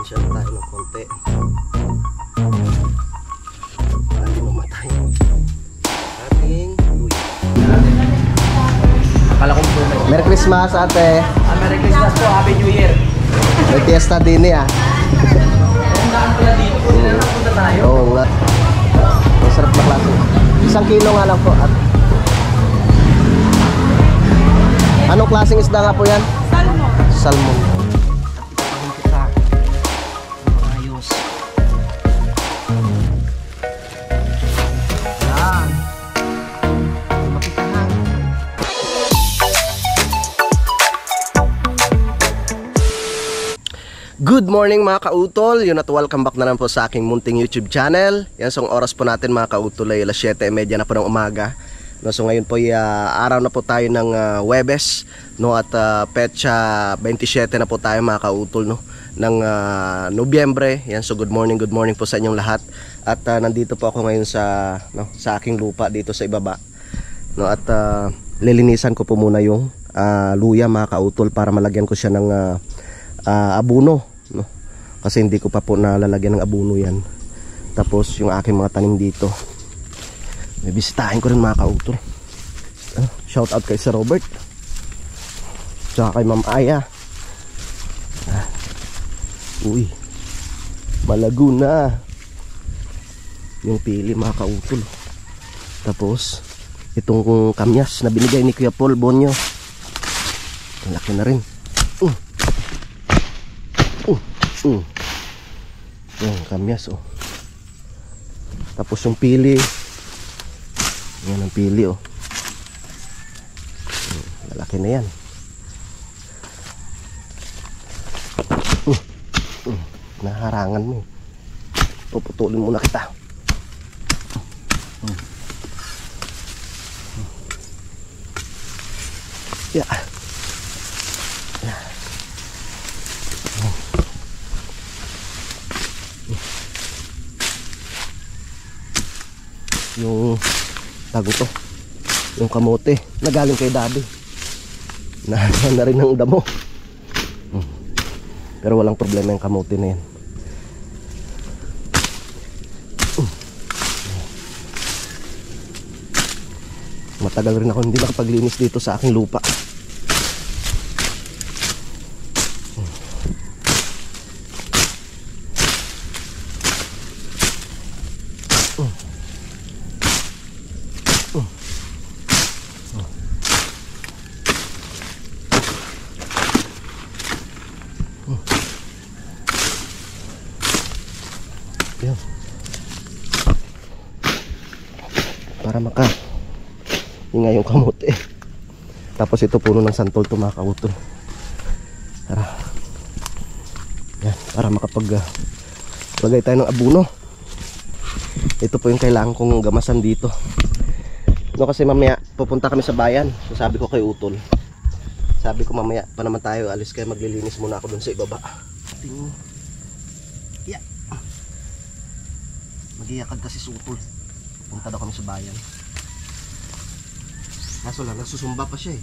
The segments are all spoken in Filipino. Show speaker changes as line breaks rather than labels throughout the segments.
Tansya na tayo ng konti para di mamatay ating luya. Merry Christmas ate.
Merry Christmas po, Happy New Year.
May fiesta din eh
Saan pala dito? Punta tayo.
Oo nga. Masarap na klase. 1 kilo nga lang po at anong klaseng isda nga po yan?
Salmon.
Salmon. Good morning mga kautol, yun at welcome back na naman po sa aking munting YouTube channel. Yan, so oras po natin mga kautol ay alas 7:30 na po ng umaga. No, so ngayon po ay araw na po tayo ng Huwebes, no, at petsa 27 na po tayo mga kautol, no, ng Nobyembre. Yan, so good morning po sa inyong lahat. At nandito po ako ngayon sa aking lupa dito sa ibaba. No, at lilinisan ko po muna yung luya mga kautol para malagyan ko siya ng abono. No? Kasi hindi ko pa po nalalagyan ng abono yan. Tapos yung aking mga tanim dito, may bisitahin ko rin mga kautol. Shout out kay Sir Robert, tsaka kay Ma'am Aya. Uy, malago na yung pili mga kautol. Tapos itong kamyas na binigay ni Kuya Paul Bonyo, ang laki na rin. Yung kamyas oh. Tapos yung pili, yan ang pili oh. Lalaki na yan. Naharangan mo. Puputulin muna kita. Yeah. Yung tago to, yung kamote na galing kay daddy na rin ng damo, pero walang problema yung kamote na yan. Matagal rin ako hindi nakapaglinis dito sa aking lupa. Yan. Para maka hinga yung kamote. Tapos ito puno ng santol to mga kautol. Yan, para makapag lagay tayo ng abono. Ito po yung kailangan kong gamasan dito. No, kasi mamaya pupunta kami sa bayan. So sabi ko kay Utol, sabi ko mamaya pa naman tayo alis, kaya maglilinis muna ako dun sa ibaba. Yeah. Mag-iakad kasi si Utol, punta daw kami sa bayan. Kaso lang, nagsusumba pa siya eh.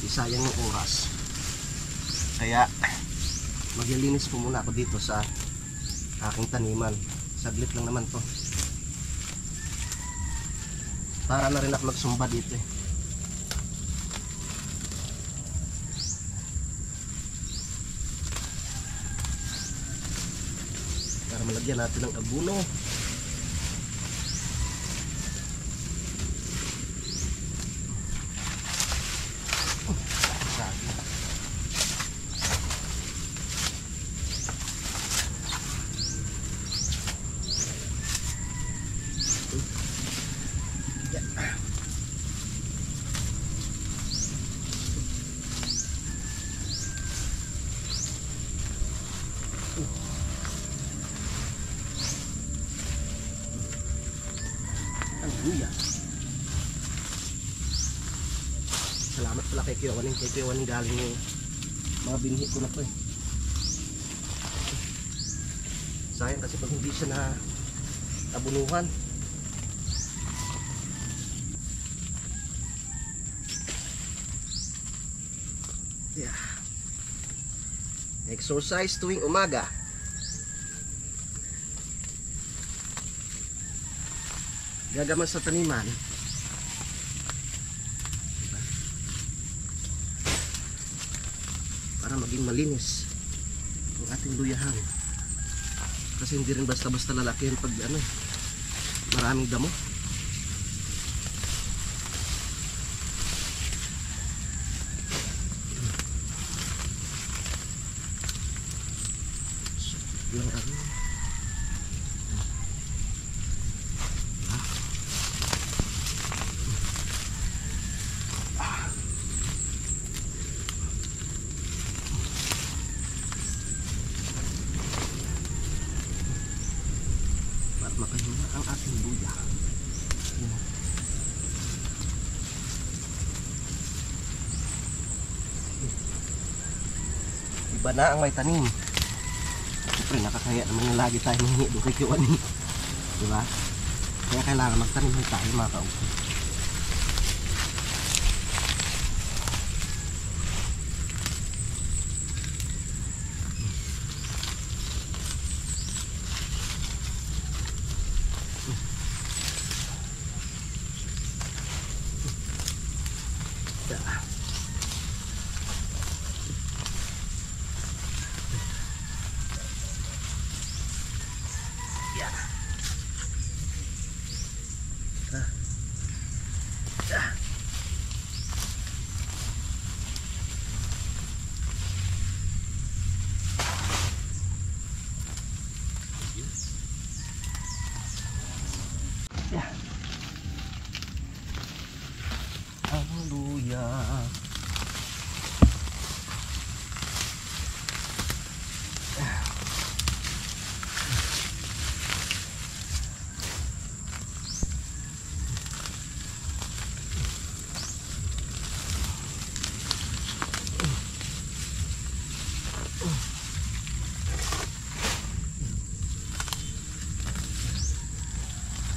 Isayang yung oras. Kaya maglilinis po muna ako dito sa aking taniman. Saglit lang naman to, para na rin ako magsumba dito eh. Para malagyan natin ng abono. Salamat pala kay Kuya Waning galing yung mga binhi ko na po eh. Sayang kasi pag hindi siya na abunuhan. Yeah. Exercise tuwing umaga. Gagamas sa taniman. Diba? Para maging malinis ang ating luyahan. Kasi hindi rin basta-basta lalaki pag maraming damo. Lang para makahinga ang ating luya. Iba na ang may tanim. Siyempre nakakaya naman yung lagi tayo manghingi doon kay Kiwani, diba? Kaya kailangan magtanim tayo mga kaupo. Hallelujah.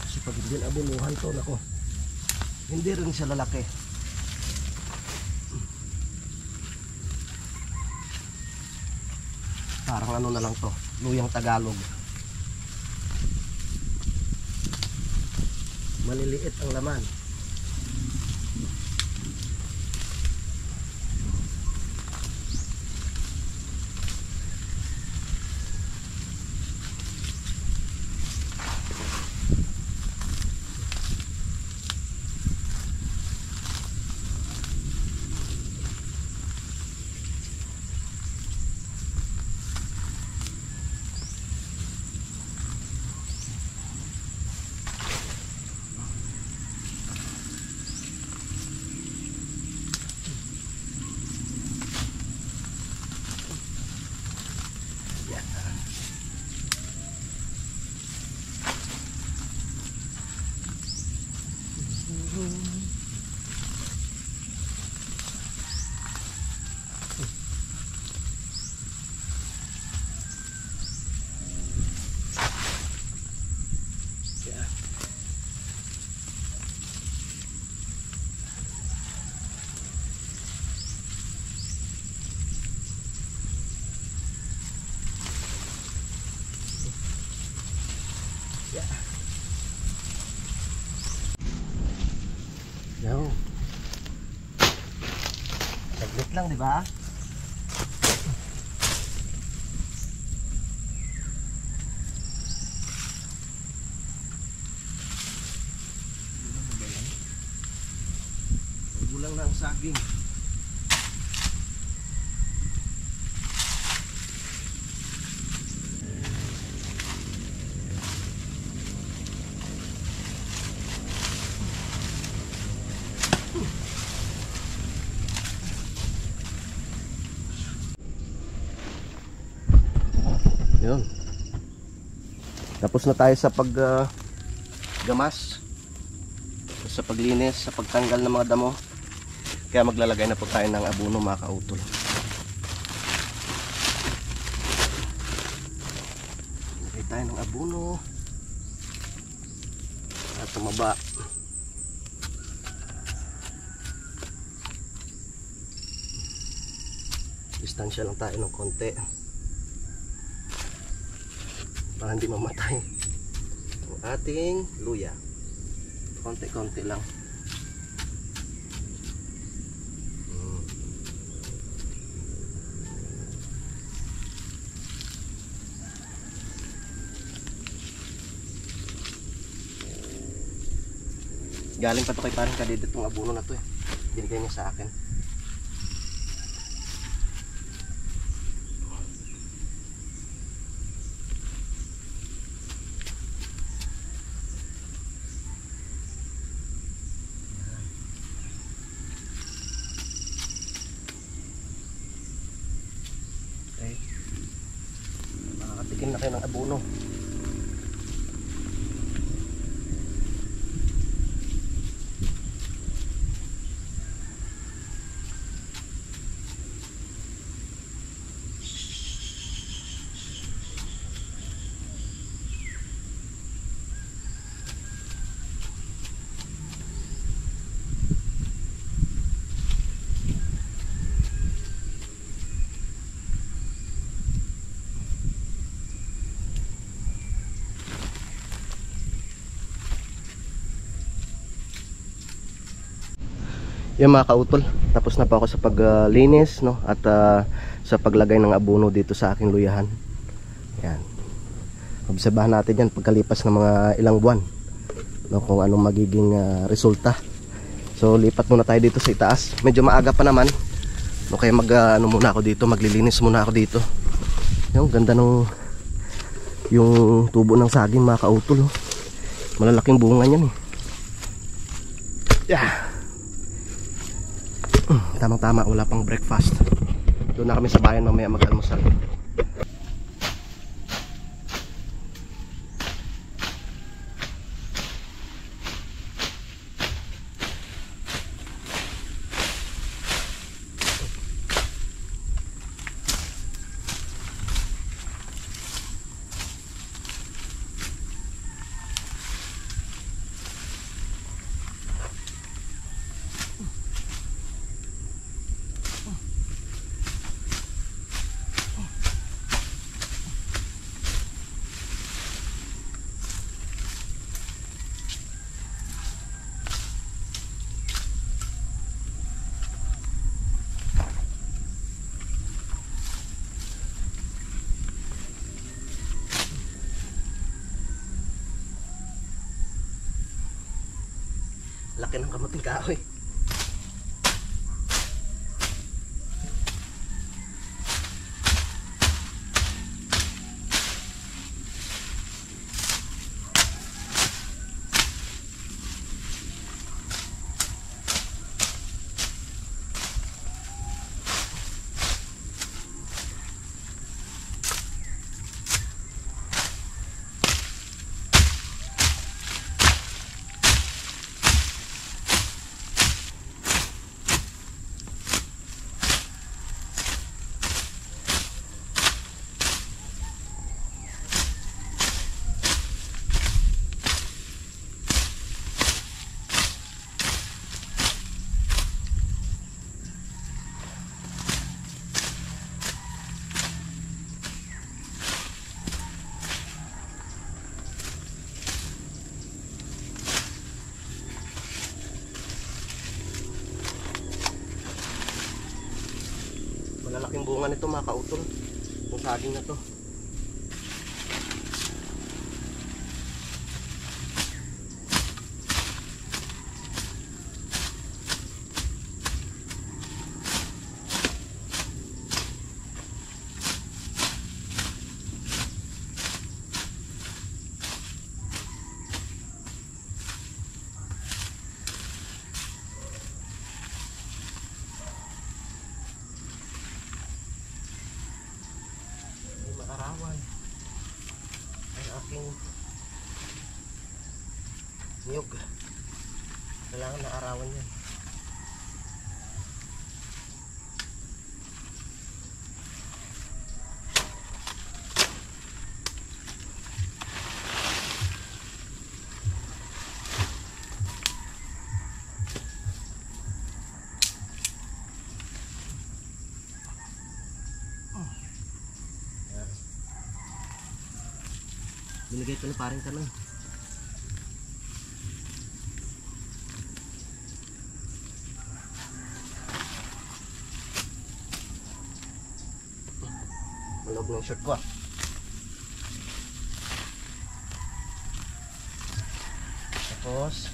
Kasi pag hindi abunuhan to, nako, hindi rin siya lalaki. Parang ano na lang to, luyang Tagalog. Maliliit ang laman. Yo. Saglit lang, di ba? Gulang na ang saging. Yun. Tapos na tayo sa gamas, sa paglinis, sa pagtanggal ng mga damo. Kaya maglalagay na po tayo ng abono mga kautol. Lagay tayo ng abono at tumaba. Distansya lang tayo ng konti para hindi mamatay ang ating luya. Konti-konti lang. Galing pa to kay parang kadidit itong abono na to eh. Binigay niya sa akin. Okay. Makakatikim na kayo ng abono. Yung mga kautol, tapos na po ako sa paglinis no? At sa paglagay ng abono dito sa aking luyahan. Yan. Obserbahan natin yan pagkalipas ng mga ilang buwan no? Kung anong magiging resulta. So lipat muna tayo dito sa itaas. Medyo maaga pa naman no? Kaya ano muna ako dito, maglilinis muna ako dito. Yung ganda ng yung tubo ng saging mga kautol no? Malalaking bunga niyan eh. Yeah. Tamang-tama, wala pang breakfast. Doon na kami sa bayan mamaya mag-almusal. Laki ng kamuting kahoy. Malalaking bunga nito mga kautol. Yung saging na to. Ang aking niyog, kailangan na arawan yan. Binigay ito ni paring Kanoy. Malog ng shirt ko ah. Tapos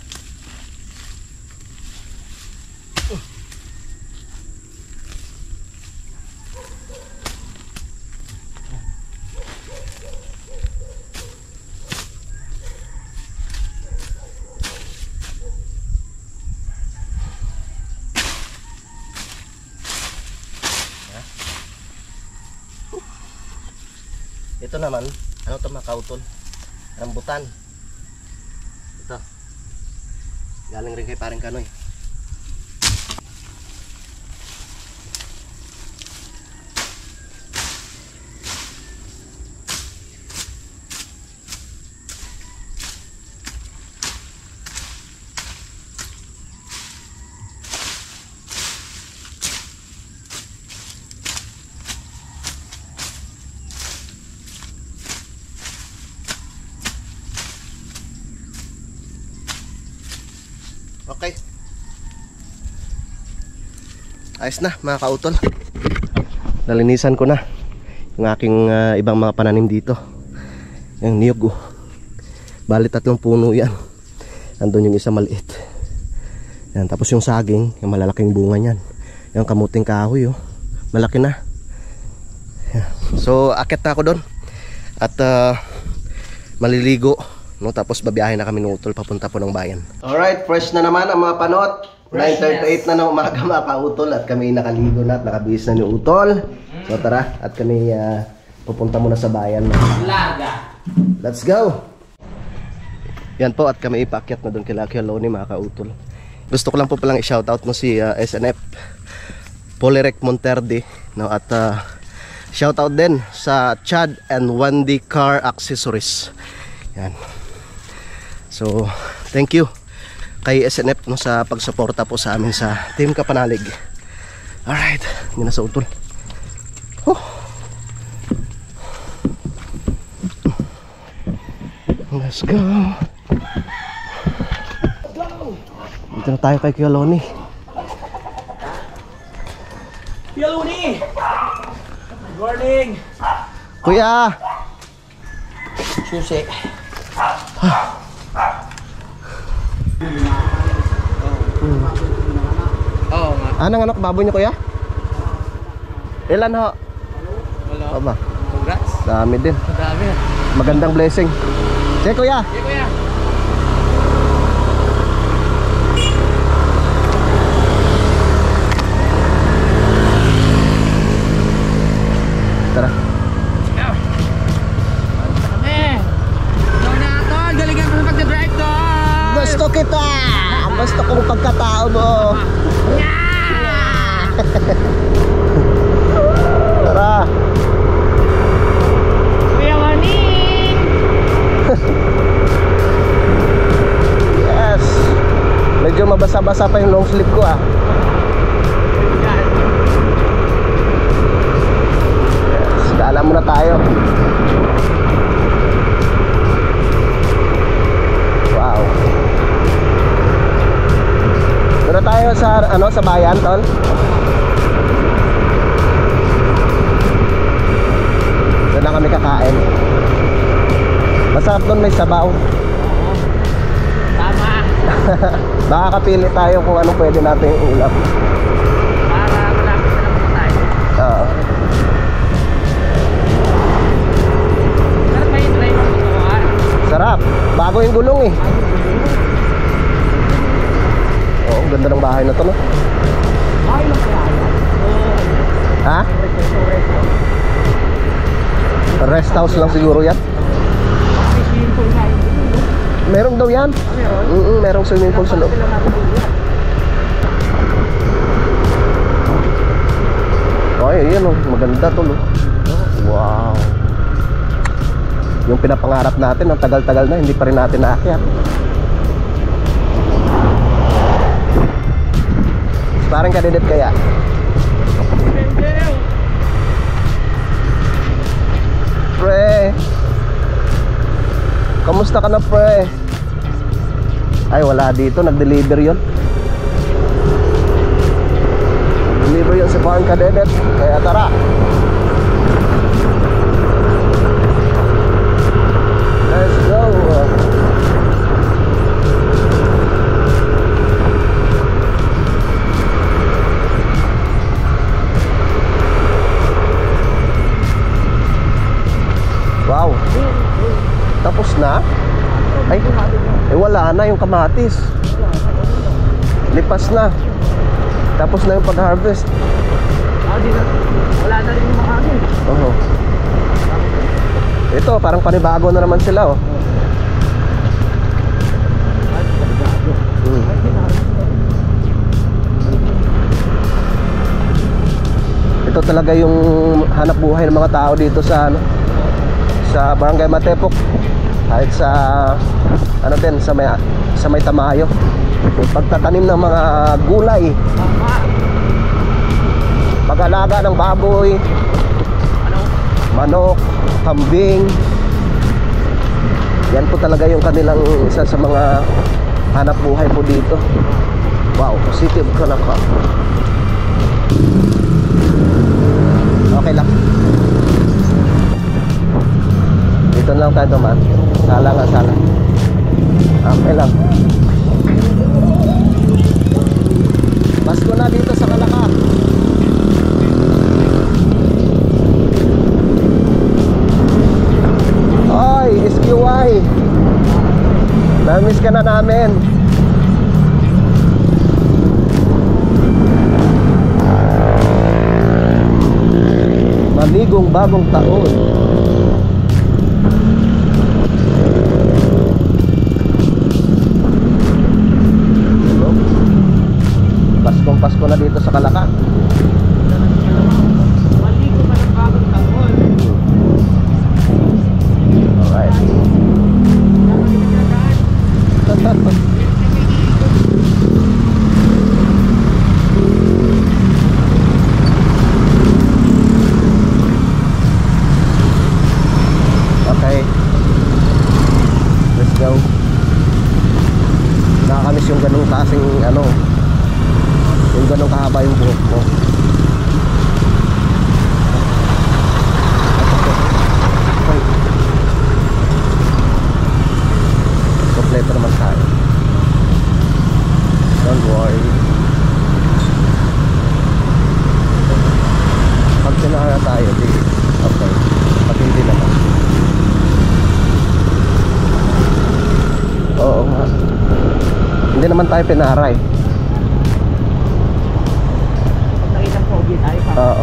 ito naman, ano ito mga kautol? Rambutan. Ito. Galing rin kay paring Kanoy. Okay. Ayos na mga kautol. Nalinisan ko na yung aking ibang mga pananim dito. Yung niyog oh. Bali 3 puno yan. Andun yung isa maliit. Yan, tapos yung saging, yung malalaking bunga niyan. Yung kamuting kahoy oh. Malaki na. Yan. So akit na ako doon. At maliligo. No, tapos babiyahin na kami ng utol papunta po ng bayan. Alright, fresh na naman ang mga panot. 9:38 na ng umaga mga kautol. At kami nakaligo na at nakabihis na ni utol. So tara, at kami pupunta muna sa bayan.
Laga.
Let's go. Yan po, at kami ipakyat na doon kila Loni mga kautol. Gusto ko lang po palang i-shoutout no si SNF Polerec Monterde, no, at shoutout din sa Chad and Wendy Car Accessories. Yan. So, thank you kay SNF no, sa pagsuporta po sa amin sa Team Kapanalig. Alright, hindi na sa utol. Let's go. Dito na tayo kay Kuya Loni.
Kuya Loni! Good morning!
Kuya!
Susi. Oo nga.
Anong anak baboy niyo kuya? Ilan ho?
Wala.
O ba?
Congrats.
Dami din.
Dami.
Magandang blessing. Sige kuya.
Sige kuya.
Tara. Gusto kita! Gusto kong pagkatao mo! Tara!
Kuya Morning!
Yes! Medyo mabasa-basa pa yung long sleeve ko ah. Yes, dala muna tayo. Wow! Doon na tayo sa ano, sa bayan, tol. Doon na kami kakain. Masarap doon, may sabaw.
Tama.
Makakapili tayo kung anong pwede natin ulam.
Para malapit na lang tayo.
Oo.
Sarap ba yung driver mo ito?
Sarap. Bago yung gulong eh. Oo, ang ganda ng bahay na to, no?
Bahay lang kaya yan?
Ha? Rest house lang siguro yan.
Swimming pool na yun.
Meron daw yan.
Meron?
Merong swimming pool sa loob. Ay, yun oh. Maganda to, no? Wow. Yung pinapangarap natin, ang tagal-tagal na, hindi pa rin natin naakyat. Parang kadidet kaya. Pre. Kamusta ka na, pre? Ay, wala dito. Nag-deliver yun. Nag-deliver yun si Barn Kadedet. Kaya tara. Let's go. Wow. Tapos na? Ay, wala na yung kamatis. Lipas na. Tapos na yung pag-harvest.
Wala na rin yung mga ano.
Oo. Ito, parang panibago na naman sila, oh. Ito talaga yung hanap buhay ng mga tao dito sa ano, sa Barangay Matepok. Kahit sa ano din, sa may Tamayo. Yung pagtatanim ng mga gulay, pag-alaga ng baboy, manok, kambing. Yan po talaga yung kanilang isa sa mga hanap buhay po dito. Wow, City of Calapa. Okay lang. Dito na lang tayo naman. Sala nga, sala. Okay lang. Pasko na dito sa Calapa. Oy, SQY. Na-miss ka na namin. Maligong bagong taon. Paskong Pasko na dito sa Calapa.
Maligo pa ng bagong taon.
Alright. Okay. Let's go. Nakakamiss yung ganung klaseng ano, yung ganung kahaba yung buhok mo. Ay. Kompleto naman tayo. Don't worry. Pag sinara tayo, di okay. Pag hindi naman. Oo nga. Hindi naman tayo pinaray.
Nakita po, tayo pa.
Oo.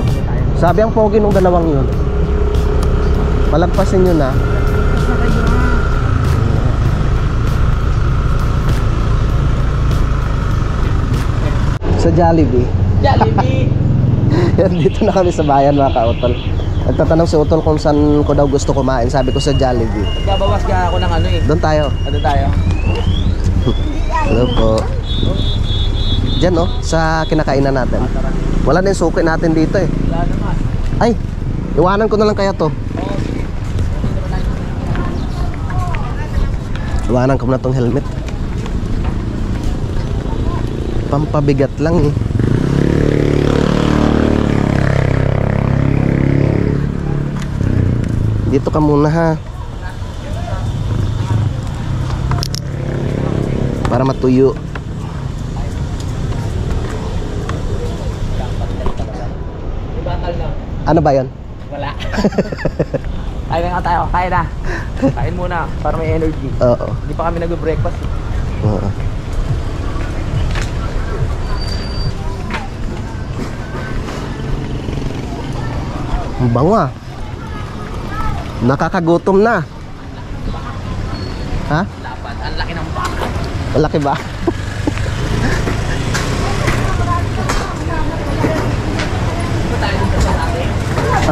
Sabi ang pogi nung dalawang yun, palagpasin nyo na. Sa Jollibee.
Jollibee.
Yan, dito na kami sa bayan, mga ka-utol. Nagtatanong si Utol kung saan ko daw gusto kumain. Sabi ko sa Jollibee.
Nagbabawas ka ako ng ano eh.
Doon tayo.
Ano tayo?
Hello po. Diyan, no? Sa kinakainan natin. Wala na yung suki natin dito eh.
Wala naman.
Ay, iwanan ko na lang kaya to. Iwanan ko na tong helmet. Pampabigat lang eh. Dito ka muna ha. Para matuyo.
Bakal na.
Ano ba yan?
Wala. Kain na nga tayo. Kain na. Kain muna para may energy.
Oo.
Hindi pa kami nag-breakfast.
Oo. Ang bango ah. Nakakagutom na. Ha?
Dapat. Ang laki ng baka.
Malaki ba?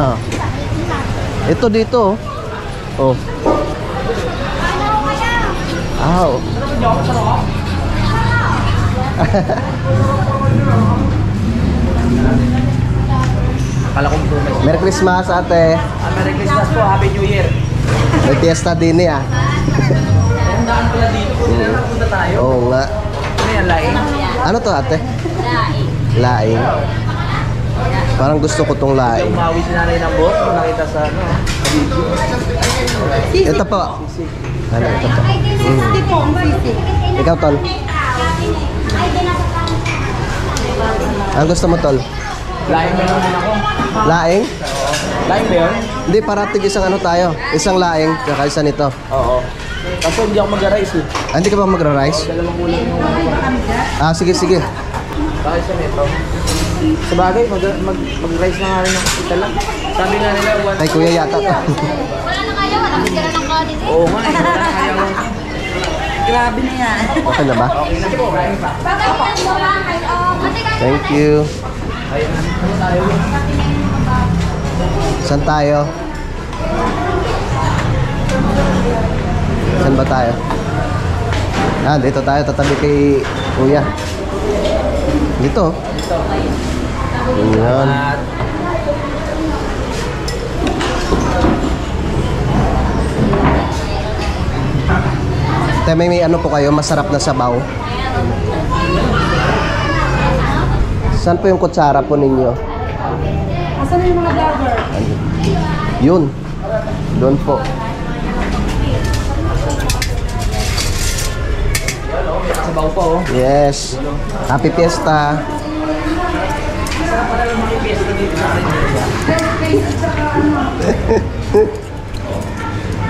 Ah. Ito dito. Oh. Oh.
Akala kong bumay.
Merry Christmas, ate.
Merry Christmas po. Happy New Year.
May fiesta din eh ah.
dinaan pala dito. Punta tayo.
Oo nga.
Ano yan, laing?
Ano to ate? Laing. Parang gusto ko tong laing.
Umawi si nanay ng boss. Kung nakita sa ano, video.
Ito po. Ano ito po?
Sisi po, sisi.
Ikaw tol. Ang gusto mo tol?
Laing ba naman ako?
Laing?
Laing ba yun?
Hindi, parating isang ano tayo. Isang laing, kaka isa nito.
Oo. Kaso hindi ako mag-arise eh.
Ah, hindi ka ba mag-rice?
Dalawang kulang yung
Ah, sige, sige.
bakit sa neto. Sa bagay, mag-rise na nga rin ng kita lang. Sabi nga nila,
Kay kuya yata to.
Wala na kayo, wala kasi tira ng kanin eh.
oo nga, wala na kaya mo.
Grabe na yan.
Okay na ba?
Okay na po, kain pa.
Thank you.
Ayun, ano tayo?
Saan tayo? Saan ba tayo? Ah, dito tayo. Tatabi kay kuya. Dito. Ayan.
At
Te, may ano po kayo? Masarap na sabaw. Saan po yung kutsara po ninyo?
Asan yung mga vlogger?
Yun. Doon po.
sabaw pa oh.
Yes. Happy Fiesta.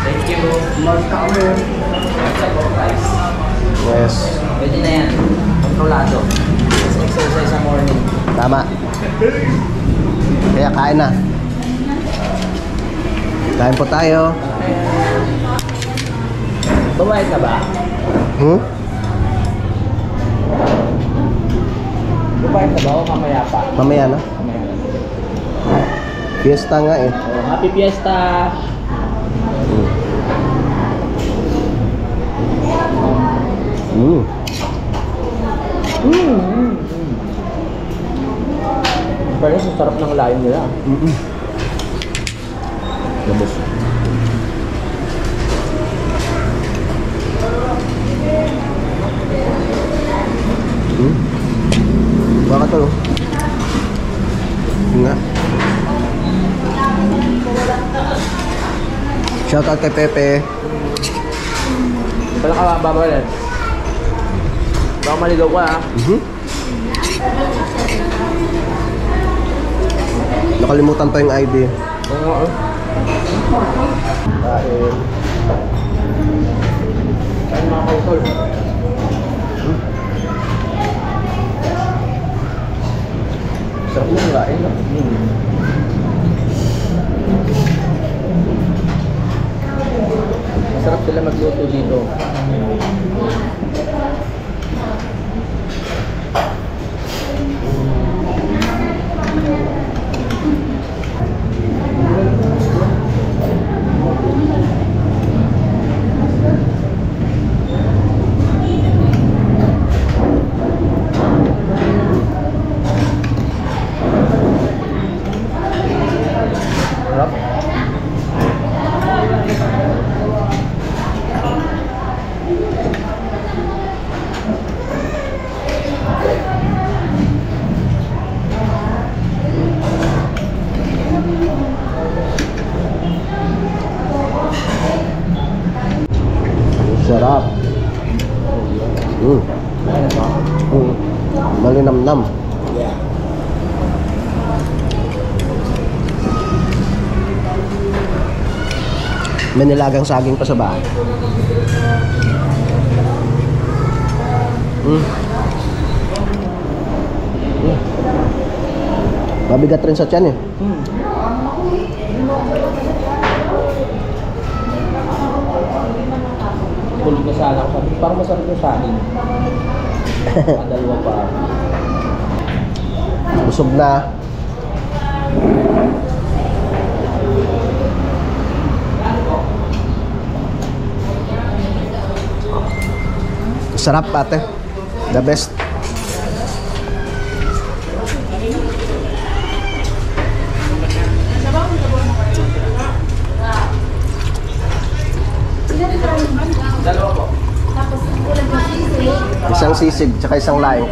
Thank you.
Yes.
Pwede na yan. Kontrolado. Exercise sa morning.
Tama. Kaya kain na. Kain po tayo.
Babayad ka ba?
Hmm?
Babayad ka ba o kamaya pa?
Mamaya na.
Kamaya na.
Fiesta nga eh.
Oh, happy Fiesta!
Mm.
Pero sa sarap ng layon nila. Labos.
Baka to. Nga. Shoutout kay Pepe.
Wala ka babalan. Baka maligaw ka ha.
Nakalimutan pa yung ID.
Oo nga oh.
Kain.
Ayun mga kautol. Sarap yung lain no? Masarap sila magluto dito. Sarap.
Sarap. Malinamnam.
Yeah.
May nilagang saging pa sa bahay. Mabigat rin sa tiyan eh.
Tulog na sana ako. Sabi, parang masarap yung sanin. Dalawa pa.
Busog na. Sarap ate. The best.
Dalawa po.
sisig, tsaka isang laing.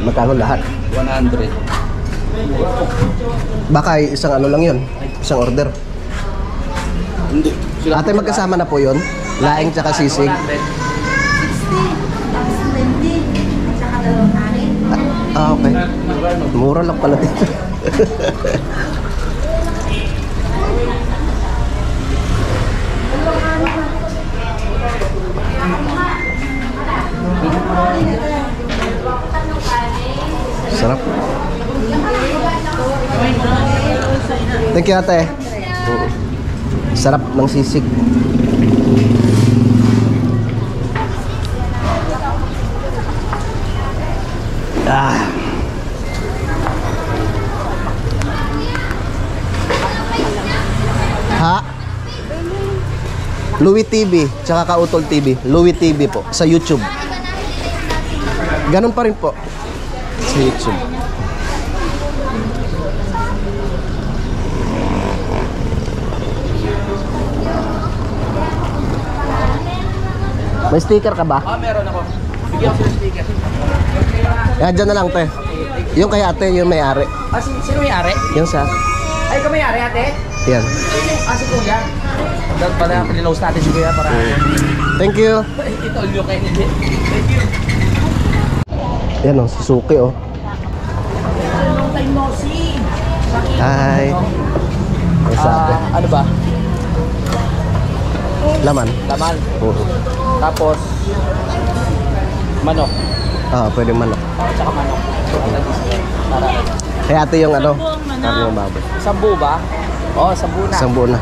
Magkano lahat?
100.
Baka isang ano lang yun, isang order.
Hindi.
Ate, magkasama na po yun? Laing tsaka sisig.
60. Tapos 20. Tsaka dalawang kanin.
Okay. Mura lang pala dito. Sarap. Thank you, ate. Sarap ng sisig. Ah. Ha? Louie TV, tsaka Kautol TV. Louie TV po, sa YouTube. Ganun pa rin po. Sa YouTube. May sticker ka ba?
Meron ako. Bigyan ko ng sticker.
Yan, dyan na lang, te. Yung kay ate, yung may-ari.
Sino may-ari?
Yung sa...
Ay, ka may-ari, ate?
Yan.
Si Kuya. Dapat pala pinilouse natin si Kuya para...
Thank you.
Ito, ulyo kayo hindi. Thank you.
Yan o, Suzuki o. Hi. Ang sabi.
Ano ba?
Laman.
Laman.
Oo.
Tapos, manok.
Ah, pwede manok.
Tsaka manok. Para...
Kaya ate yung ano, karne ng baboy.
Sambu ba? Oo, sambu na.
Isang buo na.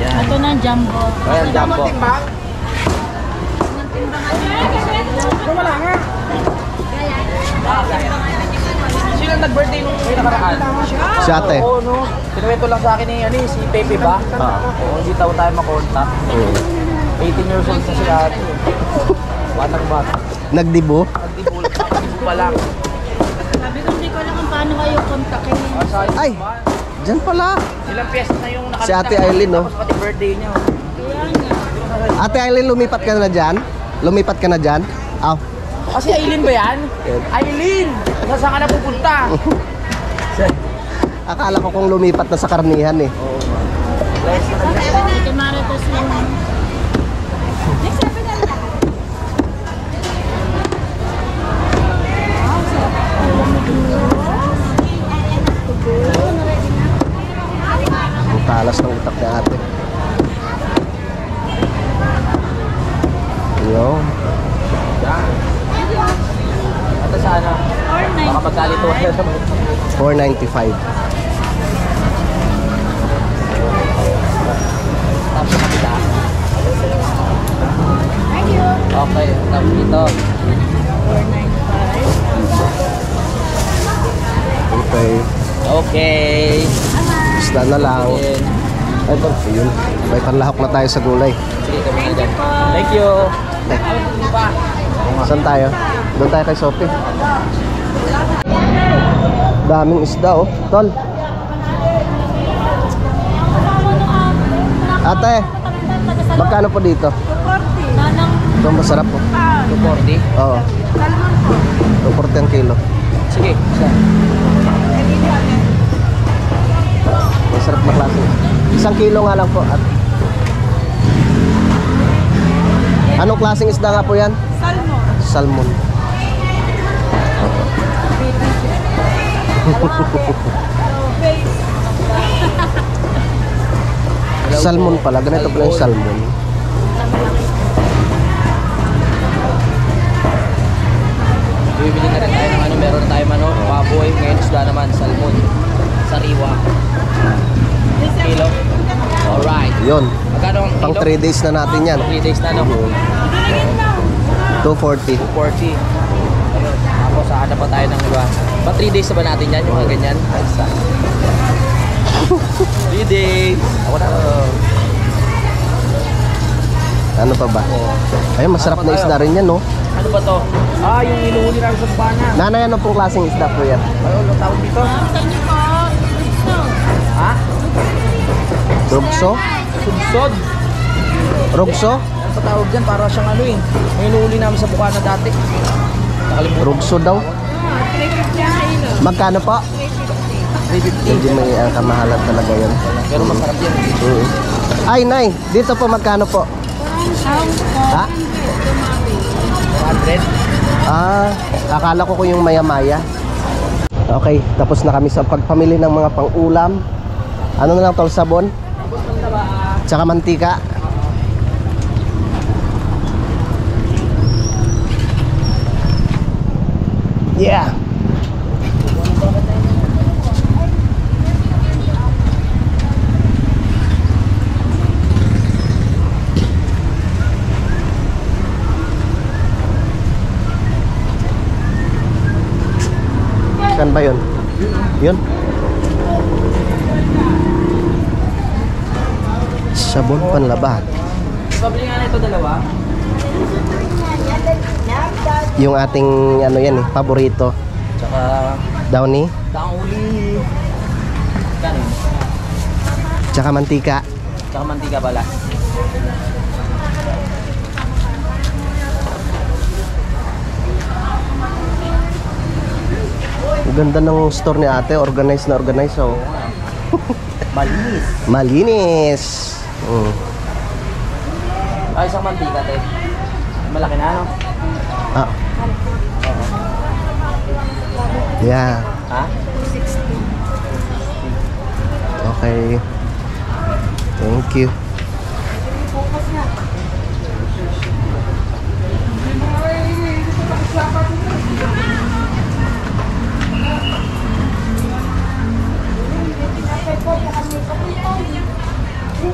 Yan.
Ito na, jumbo.
Ayan, jumbo. Sino nag-birthday nung may nakaraan?
Si ate.
Oo, no. Kinuwento lang sa akin ni si Pepe ba? Oo, hindi tayo makontak.
Oo.
18 years old na si ate. Batang bata.
Nagdibo.
Nagdibul pa lang.
Sabi ko, hindi ko alam kung paano kayo kontakin.
Ay, dyan pala.
Ilang piyesta na yung
Si Ate Aileen, no?
Tapos pati birthday niya.
Ate Aileen, lumipat ka na dyan? Lumipat ka na dyan? Aw.
Kasi Aileen ba yan?
Yes.
Aileen! Saan ka na pupunta?
Akala ko kung lumipat na sa karnihan eh.
Ito Marites lang. Next, sabi na lang.
Ang talas ng utak ni ate. Yun.
Ito sana. Baka magkalito.
495.
Tapos nakita.
Thank you.
Okay, tapos dito.
495.
Okay.
Okay.
Isda na lang. Ay, ito. Yun. May panlahok na tayo sa gulay.
Sige, kami na dyan. Thank you.
Saan tayo? Doon tayo kay Sophie. Daming isda oh. Tol. Ate, magkano po dito?
240. Nanang
Ito masarap po.
240.
Oo. 240 ang kilo.
Sige, isa.
Masarap na klase. 1 kilo nga lang po. At anong klaseng isda nga po yan? Salmon. Salmon pala. Ganito pala yung salmon.
Bibili na rin tayo ng ano, meron na tayo manok, baboy, ngayon isda naman, salmon, sariwa. Kilo? Alright.
Yun.
Magkano ang
Pang
kilo?
3 days na natin yan.
3 days na, no?
240.
240. Ayun. Tapos, saan pa tayo ng iba? Pa 3 days na ba natin yan, yung mga ganyan? 3 days. Ako na.
Ano pa ba? Ayun, masarap na isda rin yan, no?
Ano ba to? Ah, yung inuhuli namin sa bana.
Nanay, ano pong klaseng isda po yan?
Ano tawag dito?
sa inyo po. Ito.
Ha?
Rugso?
Sugsod.
Rugso?
Ano pa tawag dyan? Para siyang ano eh. May inuuli namin sa Bukana dati. Nakalimutan.
Rugso daw?
350 ang kilo.
Magkano po?
350.
Hindi may kamahalan talaga yan.
Pero masarap yan.
Ay, Nay, dito po magkano po? Ha?
100.
Ah, akala ko yung maya-maya. Okay, tapos na kami sa pagpamili ng mga pang-ulam. Ano na lang tol, sabon? Tsaka mantika. Yeah. Saan ba yun? Yun? Sabon panlaban.
Pabili nga na ito dalawa.
Yung ating ano yan eh, paborito.
Tsaka
Downy.
dauli. Kano yun?
Tsaka mantika.
Tsaka mantika pala.
Ang ganda ng store ni ate, organized na organized. Oh.
Malinis.
Malinis.
Ay, isang mantika, te. Malaki na, no?
Ah. Yeah.
Ha?
Okay. Thank you.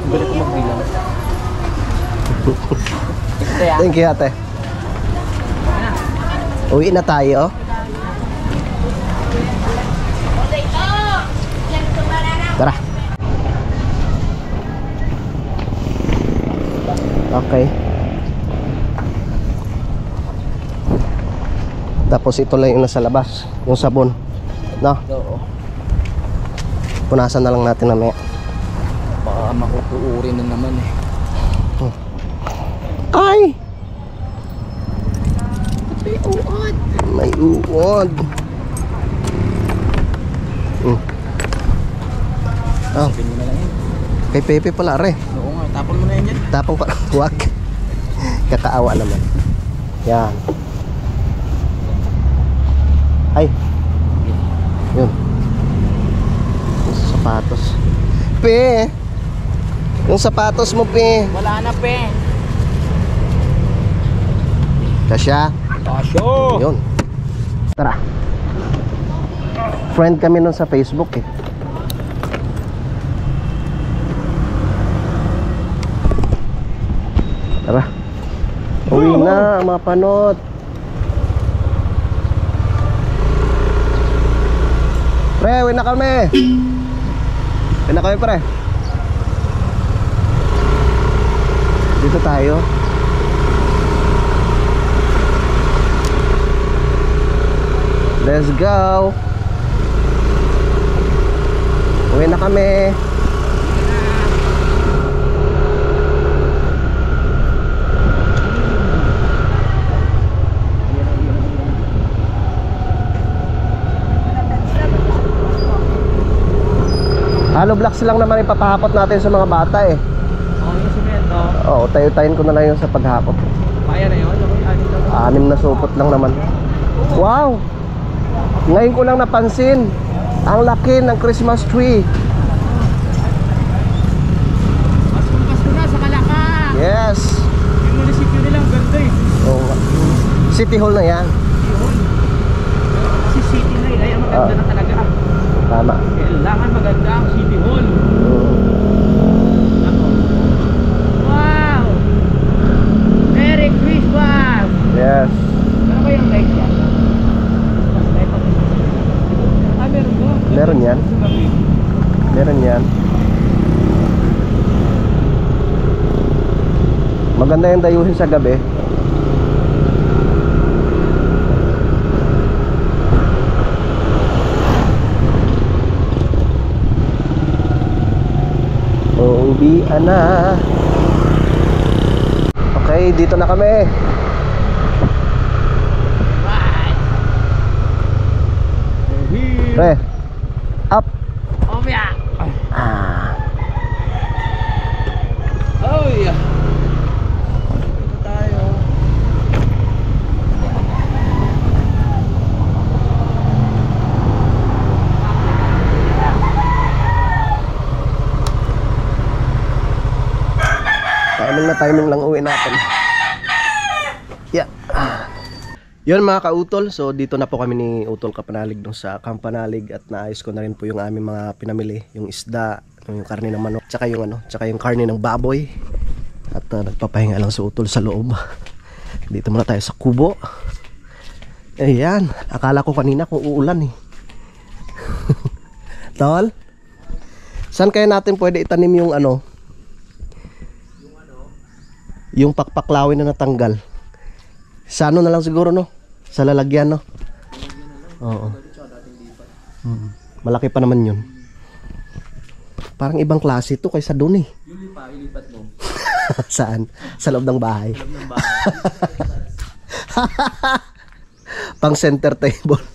Balik ko magbilang. Ito yan.
Thank you ate. Uwi na tayo. Tara. Okay. Tapos ito lang yung nasa labas, yung sabon. No?
Oo.
Punasan na lang natin mamaya.
Baka makukuuri na naman eh.
Ay! May uod. Oh,
Sabihin mo na lang yun.
kay Pepe pala re.
Oo nga, tapon mo na yun yan.
Tapong pa. Huwag. Kakaawa naman. Yan. Ay. Yun. Yung sapatos. Pe! Yung sapatos mo, Pe.
Wala na, pe.
Kasya.
Kasyo!
Yun. Tara. Friend kami nun sa Facebook eh. Tara. Uwi na mga panot. Pre, uwi na kami. Uwi na kami, pre. Dito tayo. Let's go. Uwi na kami. Hollow blocks lang naman ipapahakot natin sa mga bata eh.
Oo, yung simento.
Oo, tayo-tayin ko na lang yung sa paghakot.
Kaya na yun?
Anim na supot lang naman. Wow! Ngayon ko lang napansin ang laki ng Christmas tree.
Pasko na sa Kalaka.
Yes.
Yung munisipyo nila, ang ganda eh.
Oo. City Hall na yan.
Kasi city na eh, ay maganda na talaga.
Tama.
Kailangan maganda ang City Hall. Wow! Merry Christmas!
Yes.
Ano ba yung light yan? Ah, meron ba?
Meron yan. Meron yan. Maganda yung dayuhin sa gabi. Pauwian na. Okay, dito na kami. Pre, up.
Oh yeah.
Ah.
Oh yeah. Dito tayo.
Timing lang uwi natin. Yeah. Yun mga kautol, so dito na po kami ni Utol Kapanalig dun sa Kampanalig at naayos ko na rin po yung aming mga pinamili, yung isda, yung karne ng manok, tsaka yung karne ng baboy. At nagpapahinga lang si Utol sa loob. Dito muna tayo sa kubo. Ayan, akala ko kanina kung uulan eh. Tol, saan kaya natin pwede itanim yung yung pakpaklawin na natanggal? Sa na lang siguro, no? Sa lalagyan, no? Oo. Malaki pa naman yun. Parang ibang klase ito kaysa doon eh.
Yung ilipat mo.
Saan? Sa loob ng bahay.
Sa loob ng bahay.
Pang center table.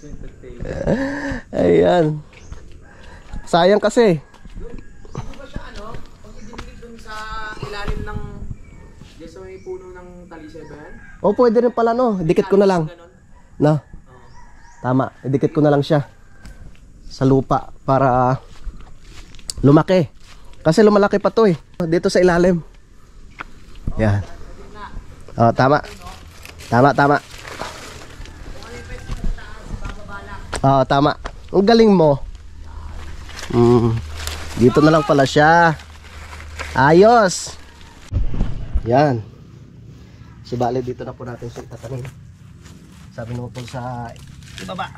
Ayan. Sayang kasi.
Di ba siya pag idinilig dun sa ilalim ng sa may puno ng talisay ba yan?
O pwede rin pala, no? Dikit ko na lang. No? Tama, idikit ko na lang siya sa lupa para lumaki. Kasi lumalaki pa to eh. Dito sa ilalim. Yan. Oh, tama. Tama. Oh, tama. Ang galing mo. Dito na lang pala siya. Ayos. Yan. So bale dito na po natin siya itatanim. Sabi nung Utol sa ibaba.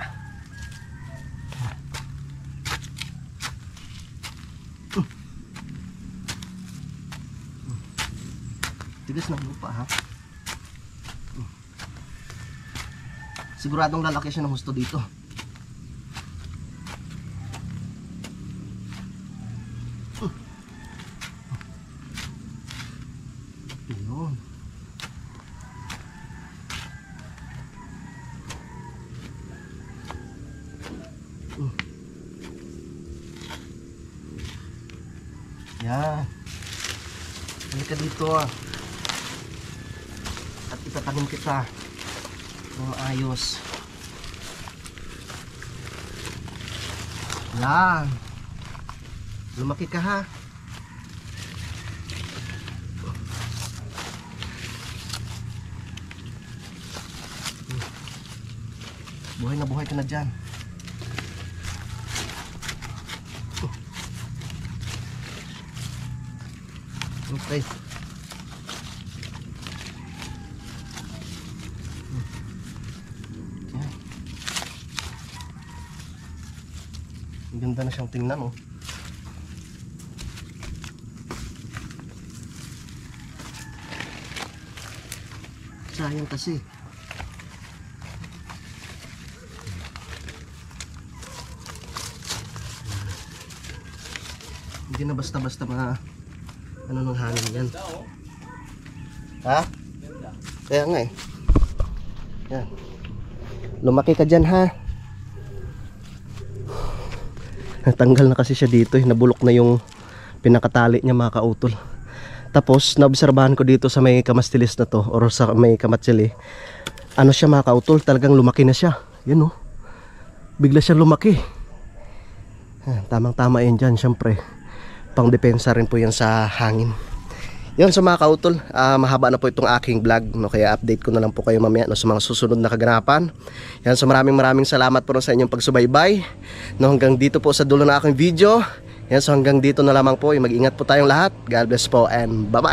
Tigas ng lupa ha. Siguradong lalaki siya ng husto dito. Yun. Yan. Halika dito ah. At itatanim kita ng maayos. Yan. Lumaki ka ha. Buhay na buhay ka na dyan. Okay. Yan. Ang ganda na siyang tingnan oh. Sayang kasi. Hindi na basta-basta ng hangin yan. Ha? Kaya nga eh. Yan. Lumaki ka dyan ha. Natanggal na kasi siya dito eh. Nabulok na yung pinakatali niya mga kautol. Tapos naobserbahan ko dito sa may kamastilis na to or sa may kamatsili. Ano siya mga kautol, talagang lumaki na siya. Yun oh. Bigla siya lumaki. Tamang tama yan dyan syempre. Pang depensa rin po yan sa hangin. Yun sa mga kautol, mahaba na po itong aking vlog, no? Kaya update ko na lang po kayo mamaya no, sa mga susunod na kaganapan. Yan, so maraming salamat po sa inyong pagsubaybay no, hanggang dito po sa dulo na aking video. Yan, so hanggang dito na lamang po. Mag-ingat po tayong lahat. God bless po and bye bye.